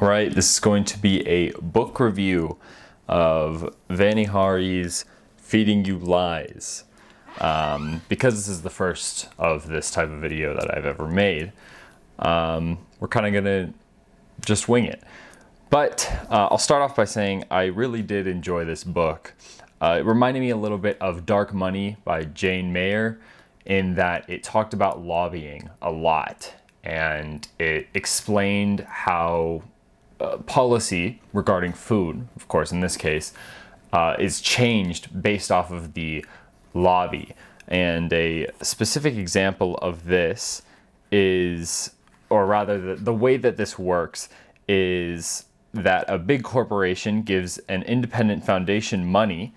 Right, this is going to be a book review of Vani's Feeding You Lies. Because this is the first of this type of video that I've ever made, we're kind of gonna just wing it. But I'll start off by saying I really did enjoy this book. It reminded me a little bit of Dark Money by Jane Mayer, in that it talked about lobbying a lot, and it explained how policy regarding food, of course in this case, is changed based off of the lobby. And a specific example of this is, or rather the way that this works is that a big corporation gives an independent foundation money,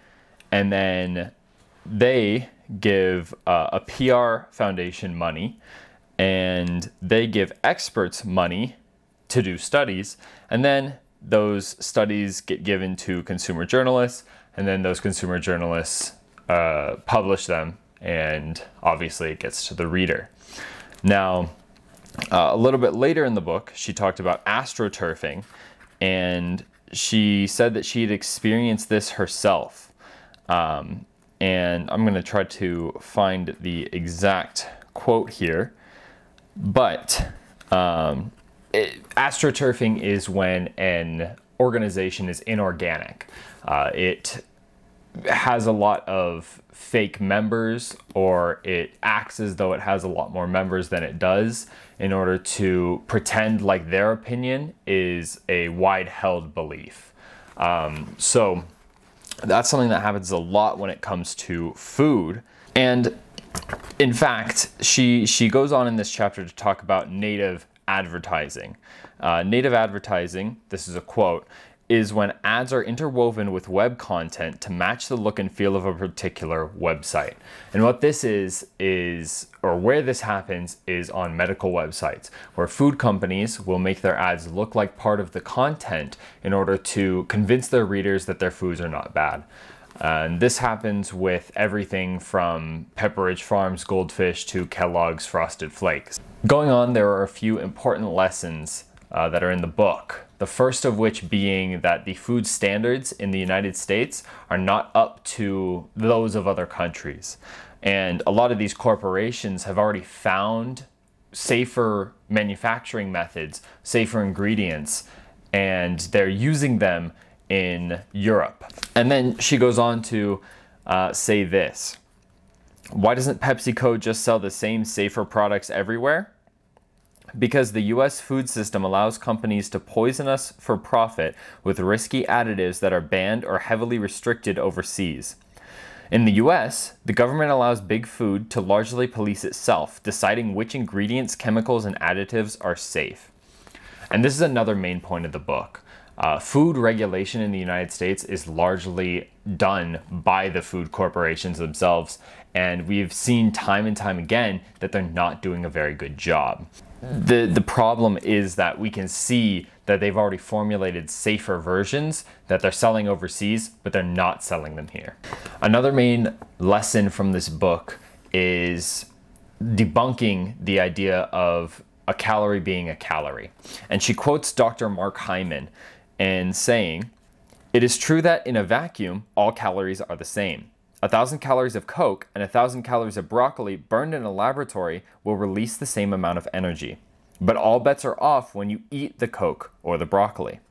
and then they give a PR foundation money, and they give experts money to do studies, and then those studies get given to consumer journalists, and then those consumer journalists publish them, and obviously it gets to the reader. Now, a little bit later in the book, she talked about astroturfing, and she said that she had experienced this herself. And I'm going to try to find the exact quote here, but astroturfing is when an organization is inorganic. It has a lot of fake members, or it acts as though it has a lot more members than it does, in order to pretend like their opinion is a wide held belief. So that's something that happens a lot when it comes to food. And in fact, she goes on in this chapter to talk about native advertising. Native advertising, this is a quote, is when ads are interwoven with web content to match the look and feel of a particular website. And what this is, or where this happens, is on medical websites, where food companies will make their ads look like part of the content in order to convince their readers that their foods are not bad. And this happens with everything from Pepperidge Farm's Goldfish to Kellogg's Frosted Flakes. Going on, there are a few important lessons that are in the book. The first of which being that the food standards in the United States are not up to those of other countries. And a lot of these corporations have already found safer manufacturing methods, safer ingredients, and they're using them in Europe. And then she goes on to say this: why doesn't PepsiCo just sell the same safer products everywhere? Because the US food system allows companies to poison us for profit with risky additives that are banned or heavily restricted overseas. In the US, the government allows big food to largely police itself, deciding which ingredients, chemicals, and additives are safe. And this is another main point of the book. Food regulation in the United States is largely done by the food corporations themselves, and we've seen time and time again that they're not doing a very good job. The problem is that we can see that they've already formulated safer versions that they're selling overseas, but they're not selling them here. Another main lesson from this book is debunking the idea of a calorie being a calorie. And she quotes Dr. Mark Hyman and saying, "It is true that in a vacuum, all calories are the same. 1,000 calories of Coke and 1,000 calories of broccoli burned in a laboratory will release the same amount of energy. But all bets are off when you eat the Coke or the broccoli.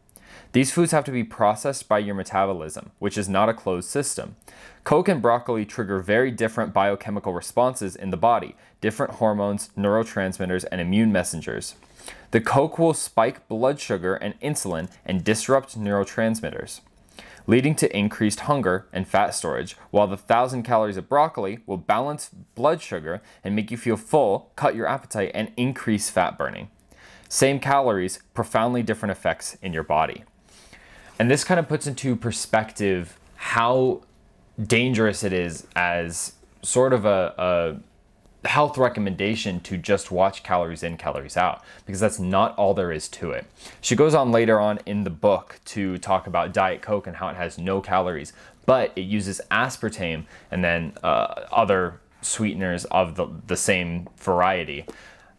These foods have to be processed by your metabolism, which is not a closed system. Coke and broccoli trigger very different biochemical responses in the body, different hormones, neurotransmitters, and immune messengers. The Coke will spike blood sugar and insulin and disrupt neurotransmitters, leading to increased hunger and fat storage, while the 1,000 calories of broccoli will balance blood sugar and make you feel full, cut your appetite, and increase fat burning. Same calories, profoundly different effects in your body." And this kind of puts into perspective how dangerous it is as sort of a health recommendation to just watch calories in, calories out, because that's not all there is to it. She goes on later on in the book to talk about Diet Coke and how it has no calories, but it uses aspartame and then other sweeteners of the same variety,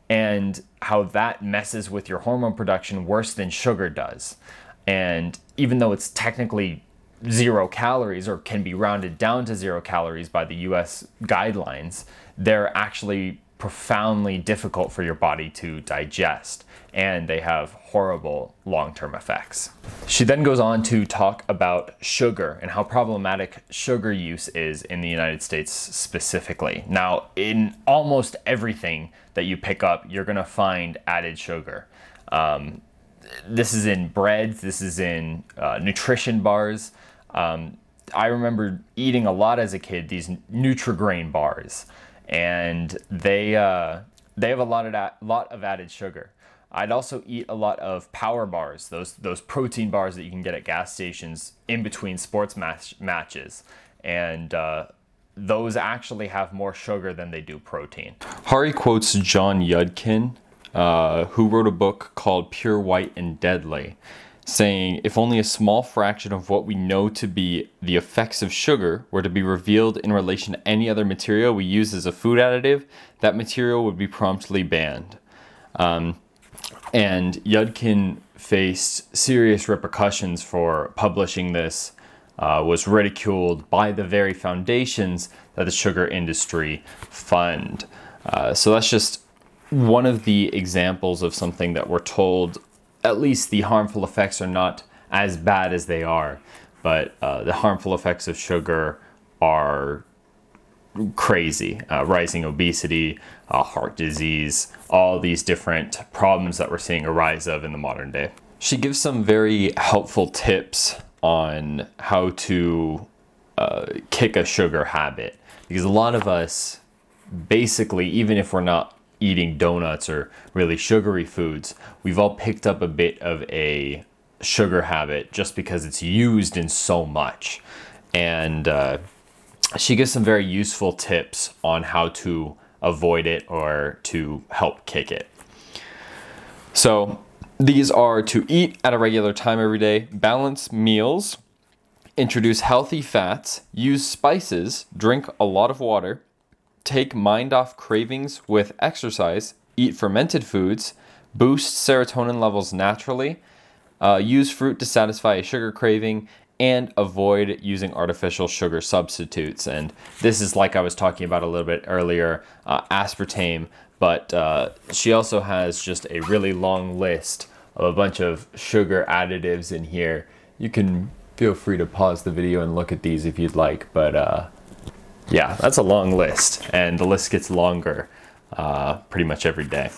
and how that messes with your hormone production worse than sugar does. And even though it's technically 0 calories, or can be rounded down to 0 calories by the US guidelines, they're actually profoundly difficult for your body to digest, and they have horrible long-term effects. She then goes on to talk about sugar and how problematic sugar use is in the United States specifically. Now, in almost everything that you pick up, you're gonna find added sugar. This is in breads, this is in nutrition bars. I remember eating a lot as a kid, these Nutri-Grain bars, and they have a lot of added sugar. I'd also eat a lot of power bars, those protein bars that you can get at gas stations in between sports matches, and those actually have more sugar than they do protein. Hari quotes John Yudkin, who wrote a book called Pure White and Deadly, saying, "If only a small fraction of what we know to be the effects of sugar were to be revealed in relation to any other material we use as a food additive, that material would be promptly banned." And Yudkin faced serious repercussions for publishing this, was ridiculed by the very foundations that the sugar industry fund. So that's just one of the examples of something that we're told at least the harmful effects are not as bad as they are, but the harmful effects of sugar are crazy. Rising obesity, heart disease, all these different problems that we're seeing a rise of in the modern day. She gives some very helpful tips on how to kick a sugar habit, because a lot of us, basically, even if we're not eating donuts or really sugary foods, we've all picked up a bit of a sugar habit just because it's used in so much. And she gives some very useful tips on how to avoid it or to help kick it. So these are to eat at a regular time every day, balance meals, introduce healthy fats, use spices, drink a lot of water, take mind off cravings with exercise, eat fermented foods, boost serotonin levels naturally, use fruit to satisfy a sugar craving, and avoid using artificial sugar substitutes. And this is, like I was talking about a little bit earlier, aspartame, but she also has just a really long list of a bunch of sugar additives in here. You can feel free to pause the video and look at these if you'd like, but yeah, that's a long list, and the list gets longer pretty much every day.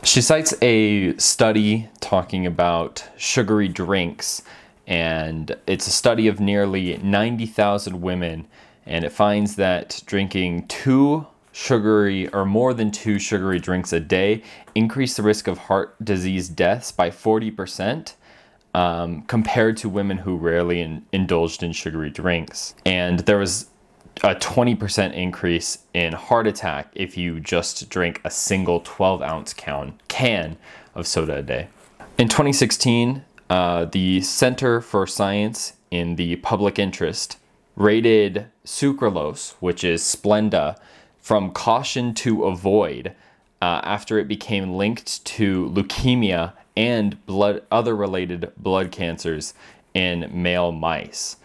She cites a study talking about sugary drinks, and it's a study of nearly 90,000 women, and it finds that drinking 2 sugary or more than 2 sugary drinks a day increase the risk of heart disease deaths by 40%. Compared to women who rarely indulged in sugary drinks. And there was a 20% increase in heart attack if you just drink a single 12-ounce can of soda a day. In 2016, the Center for Science in the Public Interest rated sucralose, which is Splenda, from caution to avoid after it became linked to leukemia and other related blood cancers in male mice.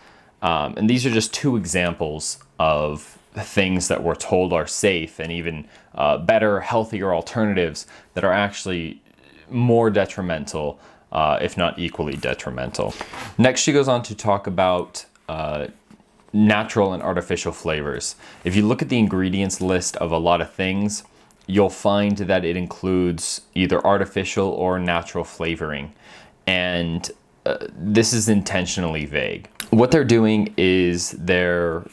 And these are just 2 examples of things that we're told are safe, and even better, healthier alternatives that are actually more detrimental, if not equally detrimental. Next, she goes on to talk about natural and artificial flavors. If you look at the ingredients list of a lot of things, you'll find that it includes either artificial or natural flavoring. And this is intentionally vague. What they're doing is they're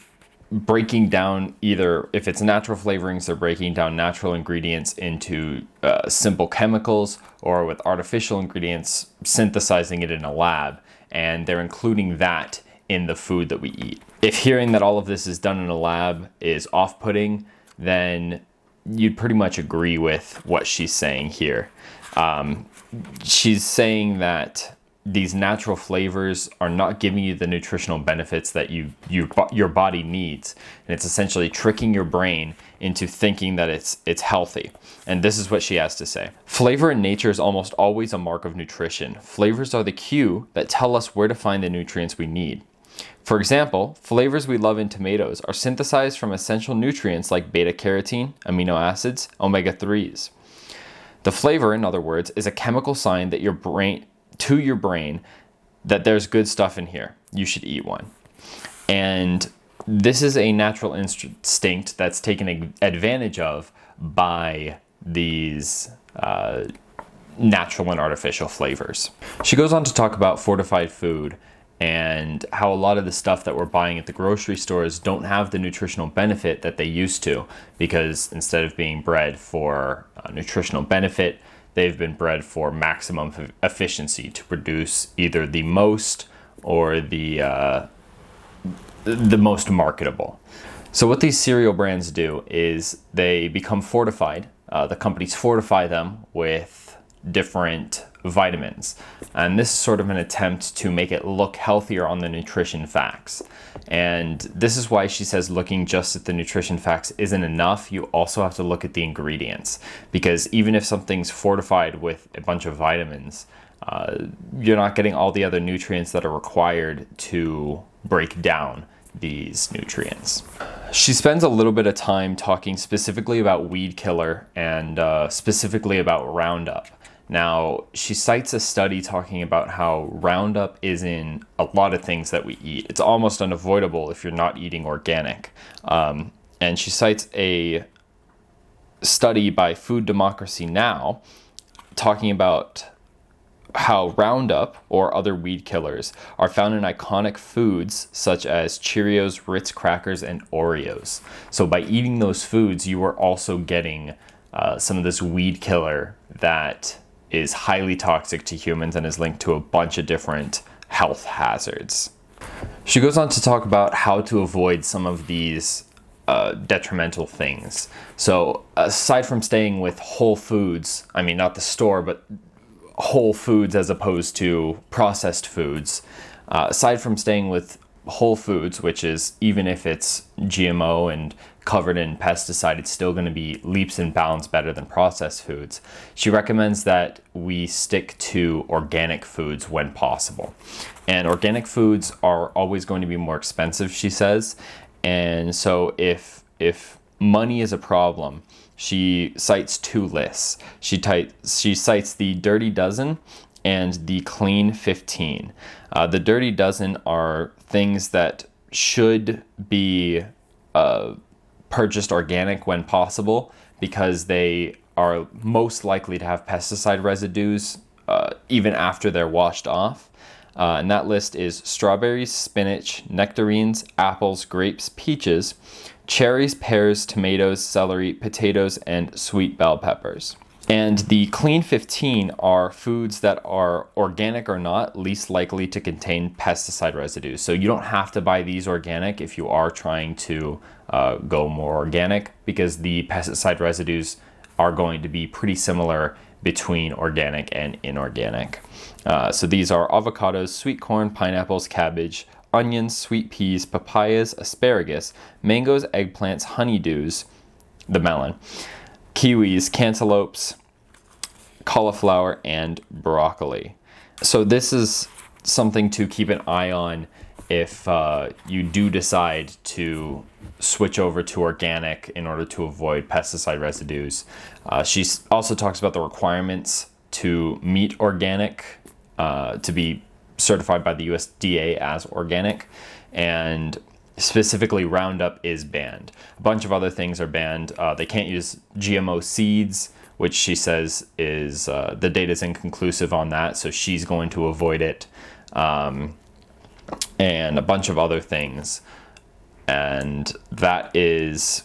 breaking down, either if it's natural flavorings, they're breaking down natural ingredients into simple chemicals, or with artificial ingredients, synthesizing it in a lab, and they're including that in the food that we eat. If hearing that all of this is done in a lab is off-putting, then you'd pretty much agree with what she's saying here. She's saying that these natural flavors are not giving you the nutritional benefits that your body needs, and it's essentially tricking your brain into thinking that it's healthy. And this is what she has to say. Flavor in nature is almost always a mark of nutrition. Flavors are the cue that tell us where to find the nutrients we need. For example, flavors we love in tomatoes are synthesized from essential nutrients like beta-carotene, amino acids, omega-3s. The flavor, in other words, is a chemical sign that your brain that there's good stuff in here. You should eat one. And this is a natural instinct that's taken advantage of by these natural and artificial flavors. She goes on to talk about fortified food and how a lot of the stuff that we're buying at the grocery stores don't have the nutritional benefit that they used to, because instead of being bred for nutritional benefit, they've been bred for maximum efficiency to produce either the most or the most marketable. So what these cereal brands do is they become fortified. The companies fortify them with different vitamins. And this is sort of an attempt to make it look healthier on the nutrition facts. And this is why she says looking just at the nutrition facts isn't enough. You also have to look at the ingredients, because even if something's fortified with a bunch of vitamins, you're not getting all the other nutrients that are required to break down these nutrients. She spends a little bit of time talking specifically about weed killer and specifically about Roundup. Now, she cites a study talking about how Roundup is in a lot of things that we eat. It's almost unavoidable if you're not eating organic. And she cites a study by Food Democracy Now! Talking about how Roundup or other weed killers are found in iconic foods such as Cheerios, Ritz crackers, and Oreos. So by eating those foods, you are also getting some of this weed killer that is highly toxic to humans and is linked to a bunch of different health hazards. She goes on to talk about how to avoid some of these detrimental things. So aside from staying with whole foods, I mean not the store, but whole foods as opposed to processed foods, aside from staying with whole foods, which is even if it's GMO and covered in pesticide, it's still going to be leaps and bounds better than processed foods. She recommends that we stick to organic foods when possible. And organic foods are always going to be more expensive, she says. And so if money is a problem, she cites two lists. She cites the Dirty Dozen and the Clean 15. The Dirty Dozen are things that should be purchased organic when possible, because they are most likely to have pesticide residues even after they're washed off. And that list is strawberries, spinach, nectarines, apples, grapes, peaches, cherries, pears, tomatoes, celery, potatoes, and sweet bell peppers. And the Clean 15 are foods that are organic or not, least likely to contain pesticide residues. So you don't have to buy these organic if you are trying to go more organic, because the pesticide residues are going to be pretty similar between organic and inorganic. So these are avocados, sweet corn, pineapples, cabbage, onions, sweet peas, papayas, asparagus, mangoes, eggplants, honeydews, the melon, kiwis, cantaloupes, cauliflower, and broccoli. So this is something to keep an eye on if you do decide to switch over to organic in order to avoid pesticide residues. She also talks about the requirements to meet organic, to be certified by the USDA as organic, and specifically Roundup is banned. A bunch of other things are banned. They can't use GMO seeds, which she says is, the data is inconclusive on that, so she's going to avoid it, and a bunch of other things. And that's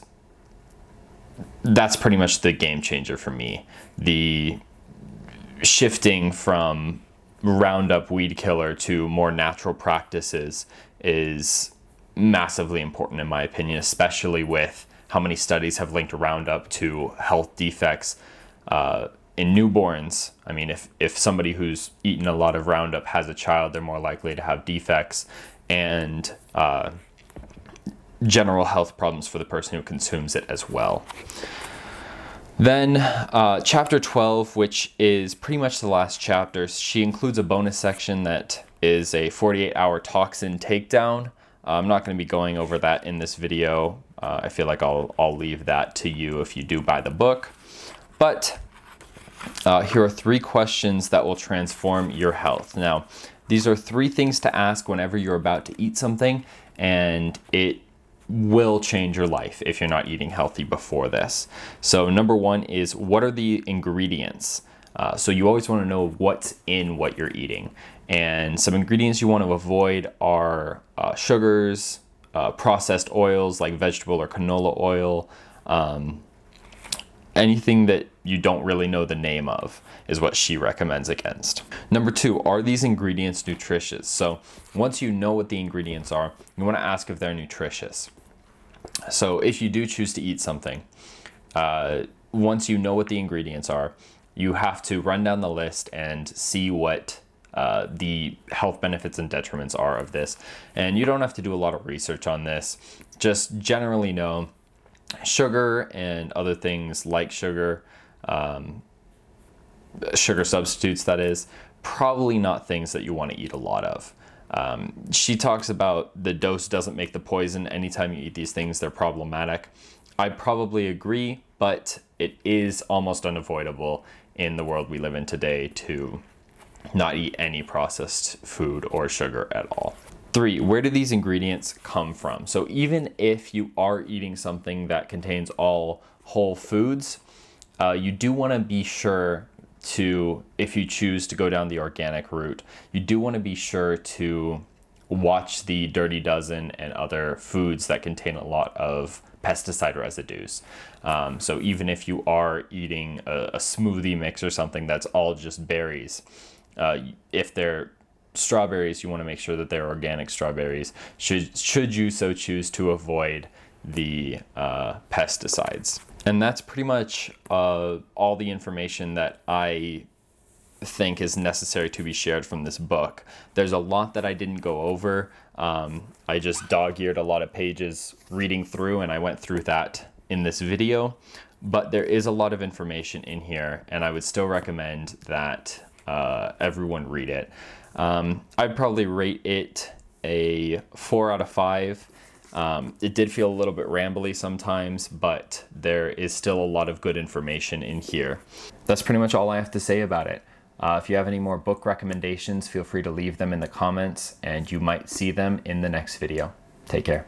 pretty much the game changer for me. The shifting from Roundup weed killer to more natural practices is massively important in my opinion, especially with how many studies have linked Roundup to health defects in newborns, I mean, if somebody who's eaten a lot of Roundup has a child, they're more likely to have defects and general health problems for the person who consumes it as well. Then chapter 12, which is pretty much the last chapter, she includes a bonus section that is a 48-hour toxin takedown. I'm not going to be going over that in this video. I feel like I'll leave that to you if you do buy the book. But here are 3 questions that will transform your health. Now, these are 3 things to ask whenever you're about to eat something, and it will change your life if you're not eating healthy before this. So number 1 is, what are the ingredients? So you always want to know what's in what you're eating. And some ingredients you want to avoid are sugars, processed oils like vegetable or canola oil, anything that you don't really know the name of is what she recommends against. Number 2, are these ingredients nutritious? So once you know what the ingredients are, you want to ask if they're nutritious. So if you do choose to eat something, once you know what the ingredients are, you have to run down the list and see what the health benefits and detriments are of this. And you don't have to do a lot of research on this. Just generally know sugar and other things like sugar, sugar substitutes that is, probably not things that you want to eat a lot of. She talks about the dose doesn't make the poison. Anytime you eat these things, they're problematic. I probably agree, but it is almost unavoidable in the world we live in today to not eat any processed food or sugar at all. 3, where do these ingredients come from? So even if you are eating something that contains all whole foods, you do want to be sure to, if you choose to go down the organic route, you do want to be sure to watch the Dirty Dozen and other foods that contain a lot of pesticide residues. So even if you are eating a smoothie mix or something that's all just berries, if they're strawberries, you want to make sure that they're organic strawberries, should you so choose to avoid the pesticides. And that's pretty much all the information that I think is necessary to be shared from this book. There's a lot that I didn't go over. I just dog-eared a lot of pages reading through, and I went through that in this video. But there is a lot of information in here, and I would still recommend that everyone read it. I'd probably rate it a 4 out of 5. It did feel a little bit rambly sometimes, but there is still a lot of good information in here. That's pretty much all I have to say about it. If you have any more book recommendations, feel free to leave them in the comments, and you might see them in the next video. Take care.